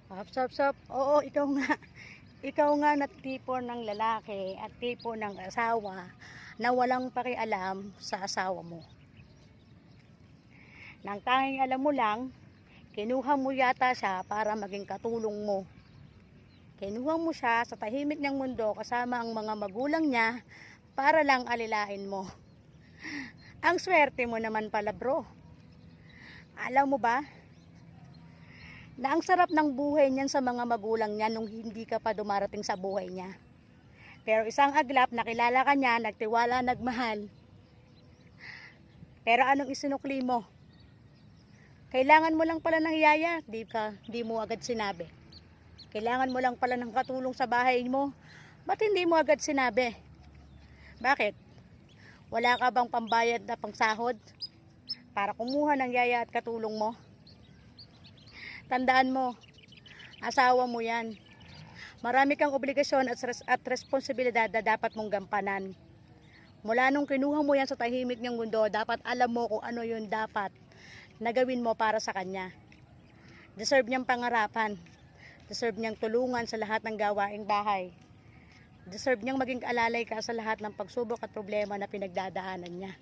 Sap. Oo, ikaw nga. Ikaw nga na tipo ng lalaki at tipo ng asawa na walang pakialam sa asawa mo. Nang tanging alam mo lang, kinuha mo yata siya para maging katulong mo. Kinuha mo siya sa tahimik ng mundo kasama ang mga magulang niya para lang alilain mo. Ang swerte mo naman pala, bro. Alam mo ba na ang sarap ng buhay niyan sa mga magulang niya nung hindi ka pa dumarating sa buhay niya. Pero isang aglap, nakilala ka niya, nagtiwala, nagmahal. Pero anong isinukli mo? Kailangan mo lang pala ng yaya, di mo agad sinabi. Kailangan mo lang pala ng katulong sa bahay mo, ba't hindi mo agad sinabi? Bakit? Wala ka bang pambayad na pangsahod para kumuha ng yaya at katulong mo? Tandaan mo, asawa mo yan. Marami kang obligasyon at responsibilidad na dapat mong gampanan. Mula nung kinuha mo yan sa tahimik ng mundo, dapat alam mo kung ano yung dapat na gawin mo para sa kanya. Deserve niyang pangarapan. Deserve niyang tulungan sa lahat ng gawaing bahay. Deserve niyang maging alalay ka sa lahat ng pagsubok at problema na pinagdadaanan niya.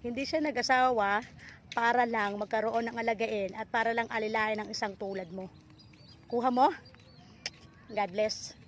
Hindi siya nag-asawa para lang magkaroon ng alagain at para lang alilayan ng isang tulad mo. Kuha mo? God bless.